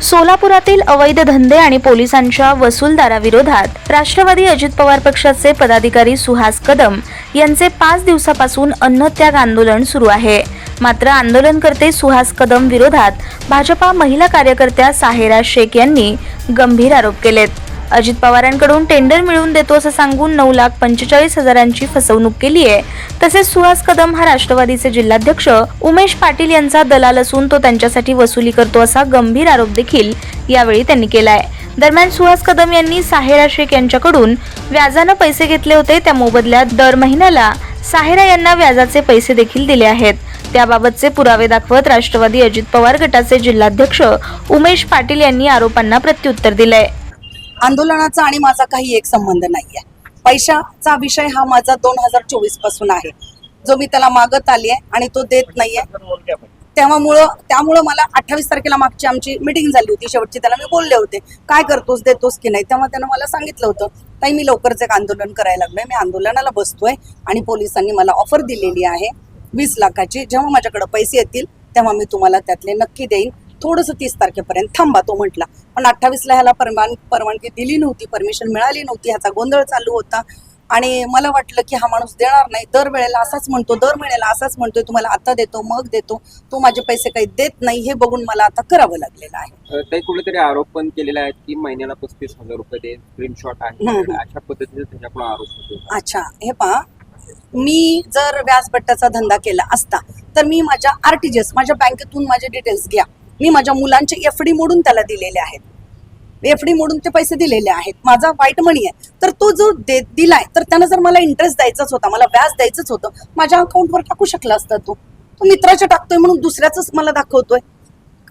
सोलापुरातील अवैध धंदे आणि पोलिसांच्या वसूलदाराविरोधात राष्ट्रवादी अजित पवार पक्षाचे पदाधिकारी सुहास कदम यांचे 5 दिवसापासून अन्नत्याग आंदोलन सुरू आहे। मात्र आंदोलनकर्ते सुहास कदम विरोधात भाजपा महिला कार्यकर्त्या साहेरा शेख यांनी गंभीर आरोप केलेत। अजित पवारांकडून टेंडर मिळवून देतो असं सांगून 9,45,000ची फसवणूक केली आहे। तसेच सुहास कदम हा राष्ट्रवादीचे जिल्हाध्यक्ष उमेश पाटील यांचा दलाल असून तो त्यांच्यासाठी वसुली करतो असा गंभीर आरोप देखील यावेळी त्यांनी केलाय। दरम्यान सुहास कदम यांनी साहेरा शेख यांच्याकडून व्याजाने पैसे घेतले होते, त्या मोबदल्यात दर महिन्याला साहेरा यांना व्याजाचे पैसे देखील दिले आहेत। त्याबाबतचे पुरावे दाखवत राष्ट्रवादी अजित पवार गटाचे जिल्हाध्यक्ष उमेश पाटील यांनी आरोपांना प्रत्युत्तर दिलंय। आंदोलनाचा आणि माझा काही एक संबंध नाहीये। पैशाचा विषय हा माझा 2024 पासून आहे, जो मी त्याला मागत आली आहे आणि तो देत नाहीये। त्यामुळे मला 28 तारखेला मागची आमची मीटिंग झाली होती, शेवटची त्याला मी बोलले होते काय करतोस, देतोस की नाही। तेव्हा त्यानं मला सांगितलं होतं ताई मी लवकरच एक आंदोलन करायला लागलोय, मी आंदोलनाला बसतोय आणि पोलिसांनी मला ऑफर दिलेली आहे 20 लाखाची। जेव्हा माझ्याकडे पैसे येतील तेव्हा मी तुम्हाला त्यातले नक्की देईन, थोडंसं 30 तारखेपर्यंत थांबा तो म्हटला। पण 28ला ह्याला परवानगी दिली नव्हती, परमिशन मिळाली नव्हती, ह्याचा गोंधळ चालू होता आणि मला वाटलं की हा माणूस देणार नाही, दरवेळेला असाच म्हणतो, दर महिन्याला असाच म्हणतोय तुम्हाला आता देतो मग देतो, तो माझे पैसे काही देत नाही। हे बघून मला आता करावं लागलेलं आहे। काही कुठेतरी आरोप पण केलेला आहे की महिन्याला 35,000 रुपये दे, स्क्रीनशॉट आहे, अशा पद्धतीने त्याच्याकडून आरोप होतो। अच्छा, हे पहा, मी जर व्याजपट्ट्याचा धंदा केला असता तर मी माझ्या RTGS माझ्या बँकेतून माझे डिटेल्स घ्या, मी माझ्या मुलांचे FD मोडून त्याला दिलेले आहेत, FD मोडून ते पैसे दिलेले आहेत, माझा व्हाईट मनी आहे। तर तो जो दिलाय तर त्यानं जर मला इंटरेस्ट द्यायचाच होता, मला व्याज द्यायचंच होतं, माझ्या अकाउंटवर टाकू शकला असता। तो मित्राच्या टाकतोय म्हणून दुसऱ्याच मला दाखवतोय।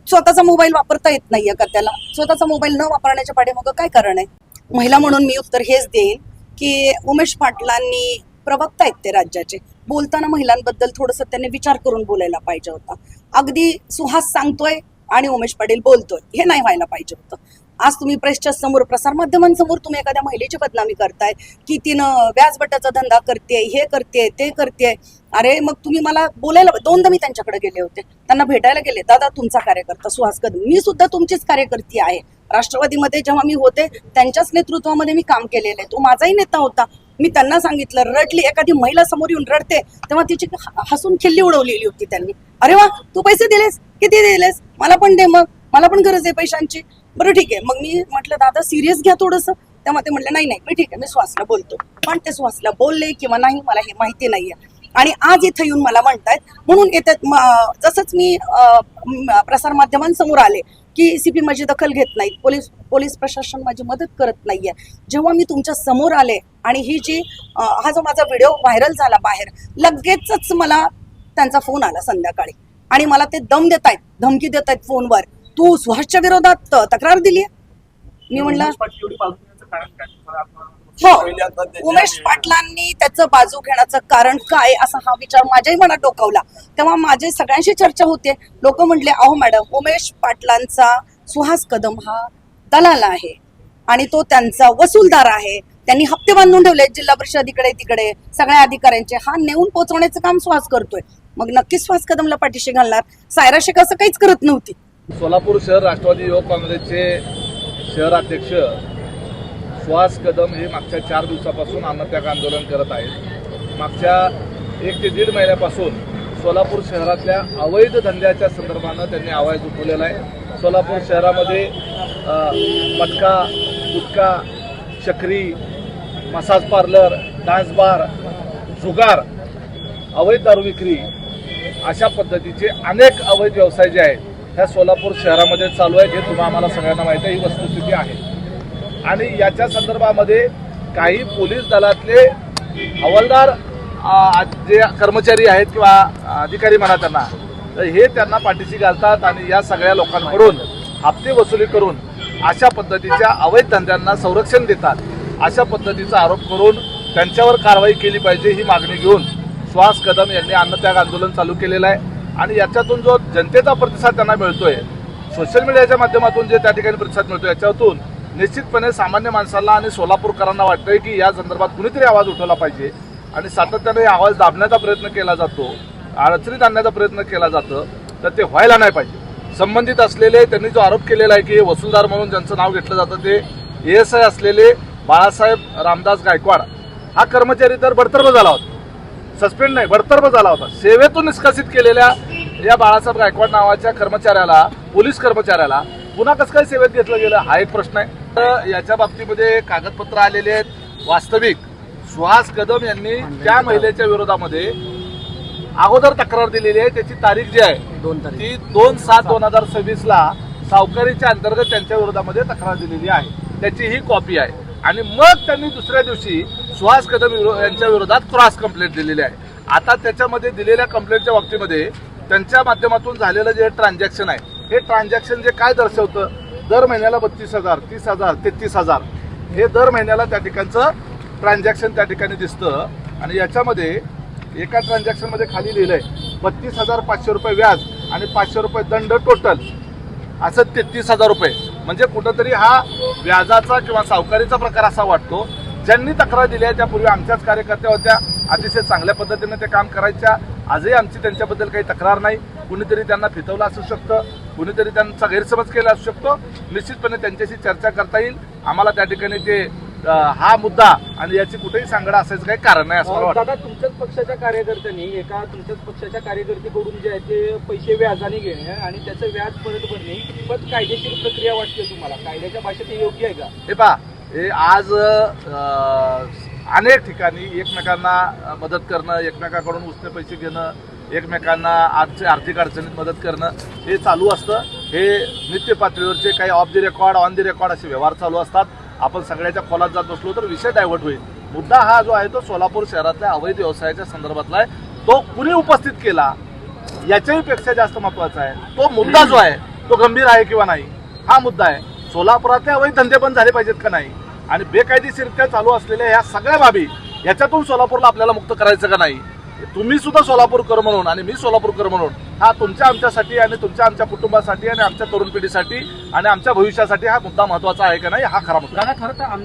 स्वतःचा मोबाईल वापरता येत नाहीये का त्याला? स्वतःचा मोबाईल न वापरण्याच्या पाठीमागं काय कारण आहे? महिला म्हणून मी उत्तर हेच देईन की उमेश पाटलांनी प्रवक्ता आहेत ते राज्याचे, बोलताना महिलांबद्दल थोडंसं त्यांनी विचार करून बोलायला पाहिजे होता। अगदी सुहास सांगतोय आणि उमेश पाटील बोलतोय, हे नाही व्हायला पाहिजे होतं। आज तुम्ही प्रेसच्या समोर, प्रसारमाध्यमांसमोर तुम्ही एखाद्या महिलेची बदनामी करताय की तिनं व्याजबट्ट्याचा धंदा करते, हे करते, ते करते। अरे मग तुम्ही मला बोलायला, 2दा मी त्यांच्याकडे गेले होते, त्यांना भेटायला गेले, दादा तुमचा कार्यकर्ता सुहास कदम, मी सुद्धा तुमचीच कार्यकर्ती आहे। राष्ट्रवादीमध्ये जेव्हा मी होते त्यांच्याच नेतृत्वामध्ये मी काम केलेलं आहे, तो माझाही नेता होता। मी त्यांना सांगितलं, रडली, एखादी महिला समोर येऊन रडते तेव्हा तिची हसून खिल्ली उडवलेली होती त्यांनी। अरे वा, तू पैसे दिलेस, किती दिलेस, मला पण दे, मग मला पण गरज आहे पैशांची। बरं ठीक आहे, मग मी म्हटलं दादा सिरियस घ्या थोडंसं। तेव्हा ते म्हटलं नाही मी ठीक आहे, मी सुहासला बोलतो। पण ते सुहासला बोलले किंवा नाही मला हे माहिती नाहीये आणि आज इथं येऊन मला म्हणतायत, म्हणून येतात। जसंच मी प्रसारमाध्यमांसमोर आले की CP माझी दखल घेत नाहीत, पोलीस प्रशासन माझी मदत करत नाहीये। जेव्हा मी तुमच्या समोर आले आणि हा जो माझा व्हिडिओ व्हायरल झाला बाहेर, लगेचच मला त्यांचा फोन आला संध्याकाळी आणि मला ते धमकी देत आहेत फोनवर, तू सुहासच्या विरोधात तक्रार दिली आहे। मी म्हणलं हो, उमेश पाटलांनी त्याचं बाजू घेण्याचं कारण काय असा हा विचार माझ्याही मनात डोकावला। तेव्हा माझे सगळ्यांशी चर्चा होते, लोक म्हटले अहो मॅडम, उमेश पाटलांचा सुहास कदम हा दलाल आहे आणि तो त्यांचा वसूलदार आहे, त्यांनी हप्ते बांधून ठेवले जिल्हा परिषद इकडे तिकडे सगळ्या अधिकाऱ्यांचे, हा नेऊन पोहोचवण्याचं काम सुहास करतोय। मग नक्कीच सुहास कदमला पाठीशी घालणार, सायरा शेख असं काहीच करत नव्हती। सोलापूर शहर राष्ट्रवादी युवक काँग्रेसचे शहराध्यक्ष सुहास कदम हे मागच्या 4 दिवसापासून अन्नत्याग आंदोलन करत आहेत। मागच्या 1 ते 1.5 महिन्यापासून सोलापूर शहरातल्या अवैध धंद्याच्या संदर्भानं त्यांनी आवाज उठवलेला आहे। सोलापूर शहरामध्ये मटका, गुटखा, चक्री, मसाज पार्लर, डान्स बार, जुगार, अवैध दारू विक्री अशा पद्धतीचे अनेक अवैध व्यवसाय जे आहेत ह्या सोलापूर शहरामध्ये चालू आहेत। हे तुम्हाला आम्हाला सगळ्यांना माहिती आहे, ही वस्तुस्थिती आहे। आणि याच्या संदर्भामध्ये काही पोलीस दलातले हवालदार जे कर्मचारी आहेत किंवा अधिकारी म्हणा त्यांना, तर हे त्यांना पाठीशी घालतात आणि या सगळ्या लोकांकडून हप्ते वसुली करून अशा पद्धतीच्या अवैध धंद्यांना संरक्षण देतात। अशा पद्धतीचा आरोप करून त्यांच्यावर कारवाई केली पाहिजे ही मागणी घेऊन सुहास कदम यांनी अन्नत्याग आंदोलन चालू केलेलं आहे। आणि याच्यातून जो जनतेचा प्रतिसाद त्यांना मिळतोय, सोशल मीडियाच्या माध्यमातून जे त्या ठिकाणी प्रतिसाद मिळतोय, याच्यातून निश्चितपणे सामान्य माणसाला आणि सोलापूरकरांना वाटतंय की या संदर्भात कुणीतरी आवाज उठवला पाहिजे आणि सातत्याने आवाज दाबण्याचा प्रयत्न केला जातो, अडचणीत आणण्याचा प्रयत्न केला जातो, तर ते व्हायला नाही पाहिजे। संबंधित असलेले, त्यांनी जो आरोप केलेला आहे की वसूलदार म्हणून ज्यांचं नाव घेतलं जातं ते ASI असलेले बाळासाहेब रामदास गायकवाड हा कर्मचारी तर बडतर्फ झाला होता, सस्पेंड नाही बडतर्फ झाला होता. सेवेतून निष्कासित केलेल्या या बाळासाहेब गायकवाड नावाच्या कर्मचाऱ्याला, पोलीस कर्मचाऱ्याला पुन्हा कसं काय सेवेत घेतलं गेलं हा एक प्रश्न आहे. तर याच्या बाबतीमध्ये कागदपत्र आलेले आहेत. वास्तविक सुहास कदम यांनी त्या महिलेच्या विरोधामध्ये अगोदर तक्रार दिलेली आहे. त्याची तारीख जी आहे ती 2/7/2026 ला सावकारीच्या अंतर्गत त्यांच्या विरोधामध्ये तक्रार दिलेली आहे. त्याची ही कॉपी आहे. आणि मग त्यांनी दुसऱ्या दिवशी सुहास कदम यांच्या विरोधात क्रॉस कंप्लेंट दिलेली आहे. आता त्याच्यामध्ये दिलेल्या कंप्लेंटच्या बाबतीमध्ये त्यांच्या माध्यमातून झालेलं जे ट्रान्झॅक्शन आहे, हे ट्रान्झॅक्शन जे काय दर्शवतं, दर महिन्याला 32,000, 30,000, 33,000 हे दर महिन्याला त्या ठिकाणचं ट्रान्झॅक्शन त्या ठिकाणी दिसतं. आणि याच्यामध्ये एका ट्रान्झॅक्शन मध्ये खाली लिहिलंय 32,500 रुपये व्याज आणि 500 रुपये दंड, टोटल असं 33,000 रुपये. म्हणजे कुठंतरी हा व्याजाचा किंवा सावकारीचा प्रकार असा वाटतो. ज्यांनी तक्रार दिली आहे त्यापूर्वी आमच्याच कार्यकर्त्या होत्या, अतिशय चांगल्या पद्धतीने ते काम करायच्या. आजही आमची त्यांच्याबद्दल काही तक्रार नाही. कुणीतरी त्यांना फितवलं असू शकतं, कुणीतरी त्यांचा गैरसमज केला असू शकतो. निश्चितपणे त्यांच्याशी चर्चा करता येईल. आम्हाला त्या ठिकाणी ते हा मुद्दा आणि याची कुठेही सांगडा असायचं काही कारण नाही असं मला वाटतं. दादा, तुमच्याच पक्षाच्या कार्यकर्त्यांनी तुमच्याच पक्षाच्या कार्यकर्त्याकडून जे आहे ते पैसे व्याजाने घेणे आणि त्याचं व्याज परत भरणे ही कितपत कायदेशीर प्रक्रिया वाटते तुम्हाला? कायद्याच्या भाषेत हे योग्य आहे का? हे पहा, हे आज अनेक ठिकाणी एकमेकांना मदत करणं, एकमेकांकडून उसने पैसे घेणं, एकमेकांना आर्थिक अडचणीत मदत करणं हे चालू असतं. हे नित्य पातळीवरचे काही of the record, on the record असे व्यवहार चालू असतात. आपण सगळ्याच्या खोलात जात बसलो तर विषय डायव्हर्ट होईल. मुद्दा हा जो आहे तो सोलापूर शहरातल्या अवैध व्यवसायाच्या संदर्भातला आहे. तो कुणी उपस्थित केला याच्याही पेक्षा जास्त महत्वाचा आहे तो मुद्दा जो आहे तो गंभीर आहे किंवा नाही हा मुद्दा आहे. सोलापुरातले अवैध धंदे बंद झाले पाहिजेत का नाही, आणि बेकायदेशीरित्या चालू असलेल्या ह्या सगळ्या बाबी याच्यातून सोलापूरला आपल्याला मुक्त करायचं का नाही. तुम्ही सुद्धा सोलापूरकर म्हणून आणि मी सोलापूरकर म्हणून हा तुमच्या आमच्यासाठी आणि तुमच्या आमच्या कुटुंबासाठी आणि आमच्या तरुण पिढीसाठी आणि आमच्या भविष्यासाठी हा मुद्दा महत्वाचा आहे का नाही, हा खरा मुद्दा. दादा, खरं तर